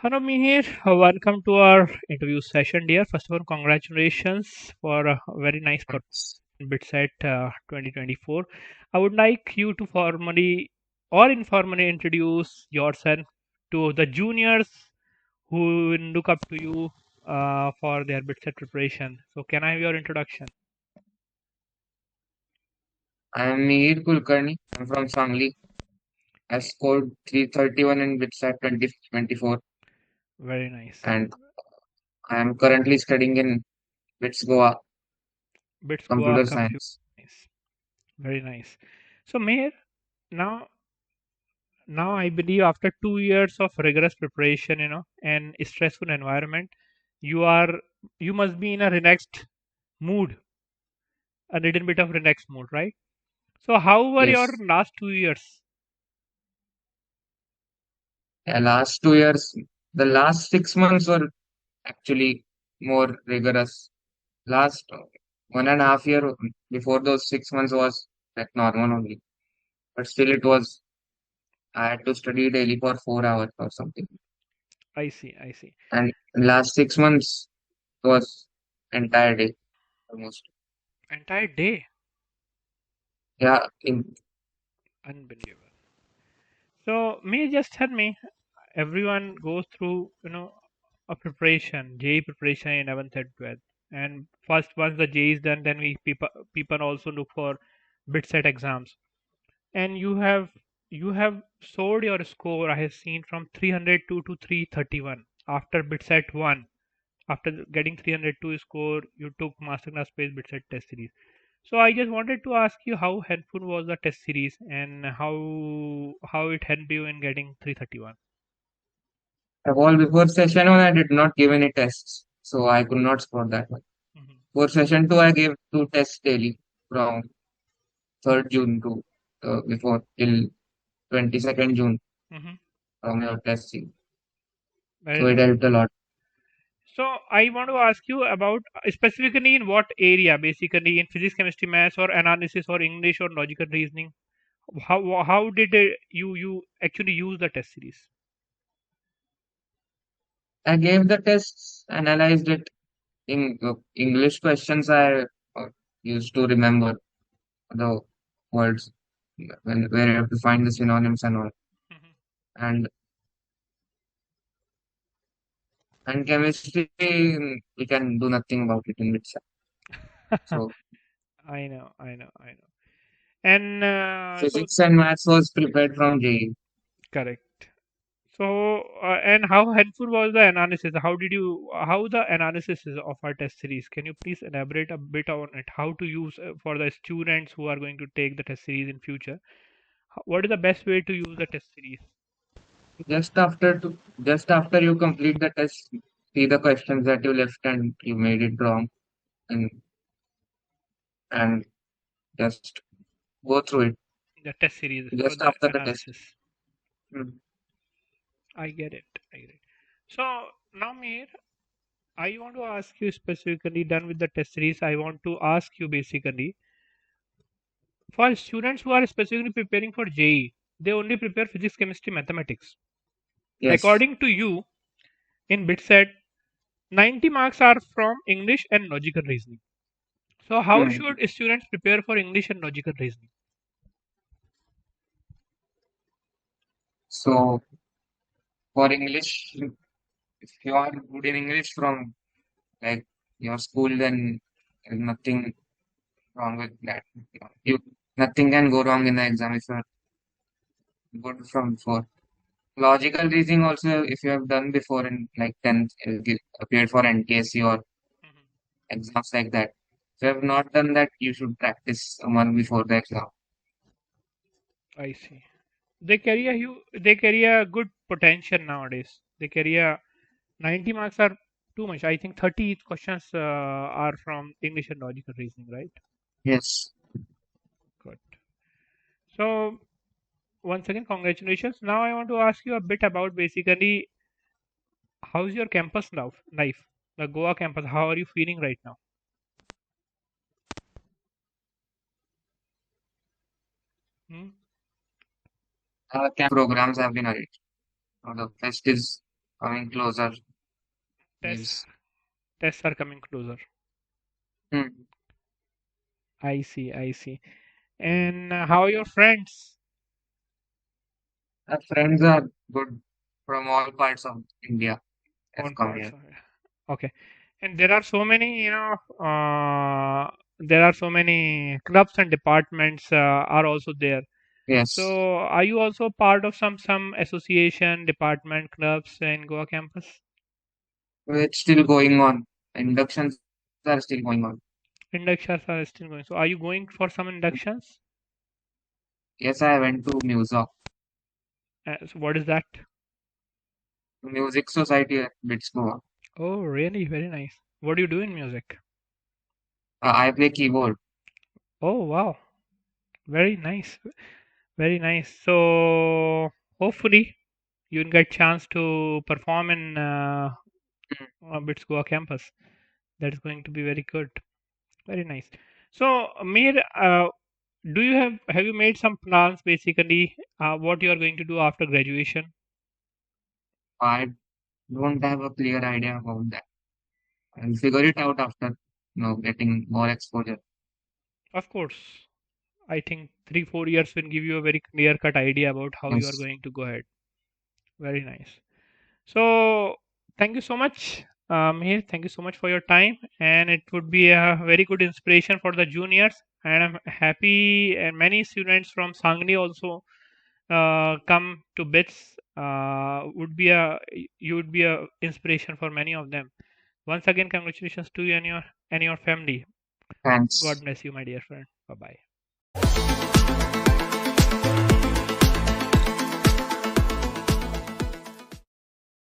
Hello, Mihir. Welcome to our interview session, dear. First of all, congratulations for a very nice performance in BITSAT 2024. I would like you to formally or informally introduce yourself to the juniors who will look up to you for their BITSAT preparation. So, can I have your introduction? I am Mihir Kulkarni. I'm from Sangli. I scored 331 in BITSAT 2024 Very nice. and I am currently studying in BITS Goa, BITS Goa Computer Computer. Science. Nice. Very nice. So, Mihir, now now I believe after 2 years of rigorous preparation, and stressful environment, you are you must be in a relaxed mood, a little bit of relaxed mood, right? So how were your Yes. last 2 years? Last 2 years, the last 6 months were actually more rigorous. Last 1.5 year before those 6 months was like normal only. But still it was, I had to study daily for 4 hours or something. I see, I see. And last 6 months was entire day almost. Entire day, Yeah, in unbelievable. So may you just tell me, everyone goes through, a preparation, JEE preparation in 11th and 12th, and first once the JEE is done, then we people also look for BITSAT exams. And you have soared your score, I have seen, from 302 to 331 after BITSAT 1. After getting 302 score, you took Masterclass Space BITSAT test series. So I just wanted to ask you how helpful was the test series and how it helped you in getting 331. all before session one, I did not give any tests, so I could not score that one. Hmm. For session two, I gave two tests daily from 3rd June to before till 22nd June Hmm. from your testing. Very So it nice. helped a lot. So I want to ask you about specifically in what area, basically in physics, chemistry, maths, or analysis, or English, or logical reasoning. How did you actually use the test series? I gave the tests, analyzed it in English questions. I used to remember the words where you have to find the synonyms and all. Mhm. And and chemistry, we can do nothing about it in itself. So I know. And so physics and maths was prepared from JEE. correct. So and how helpful was the analysis? How the analysis is of our test series? Can you please elaborate a bit on it? How to use for the students who are going to take the test series in future? What is the best way to use the test series? Just after you complete the test, see the questions that you left and you made it wrong, and and just go through it The test series for just the after the test. analysis. Mm. I get it. I get it. So now, Mir, I want to ask you specifically, done with the test series, I want to ask you basically for students who are specifically preparing for JEE, they only prepare physics, chemistry, mathematics. Yes. According to you, in BITSAT, 90 marks are from English and logical reasoning. So, how Mm. should students prepare for English and logical reasoning? So for English, if you are good in English from like your school, then there's nothing wrong with that. You Nothing can go wrong in the exam if you're good from before. Logical reasoning also, if you have done before in like 10th, appeared for NTSC or Mhm. exams like that. If you have not done that, you should practice a month before the exam. I see. They carry a good potential nowadays. They carry a 90 marks are too much. I think 30 questions are from English and logical reasoning, right? Yes. Good. So, once again, congratulations. Now, I want to ask you a bit about basically how's your campus life, the Goa campus. How are you feeling right now? Hmm? Camp programs have been arranged. The fest is coming closer. Tests Yes. tests are coming closer. Hmm. I see, I see. And how are your friends? Our friends are good from all parts of India. Have On come parts here. of it. Okay. And there are so many, there are so many clubs and departments are also there. Yes. So, are you also part of some association, department, clubs in Goa campus? It's still going on. Inductions are still going on. Inductions are still going. So, are you going for some inductions? Yes, I went to So what is that? Music Society at BITS Goa. Oh, really? Very nice. What do you do in music? I play keyboard. Oh, wow. Very nice. Very nice. So, hopefully, you'll get chance to perform in BITS Goa campus. That is going to be very good. Very nice. So, Mir, do you have you made some plans basically what you are going to do after graduation? I don't have a clear idea about that. I'll figure it out after, getting more exposure. Of course, I think 3 4 years will give you a very clear cut idea about how you are Yes. going to go ahead. Very nice. So, thank you so much, Mihir. Thank you so much for your time, and it would be a very good inspiration for the juniors. And I'm happy, and many students from Sangli also come to BITS. Would be a You would be a inspiration for many of them. Once again, congratulations to you and your family. God Thanks. bless you, my dear friend. Bye bye.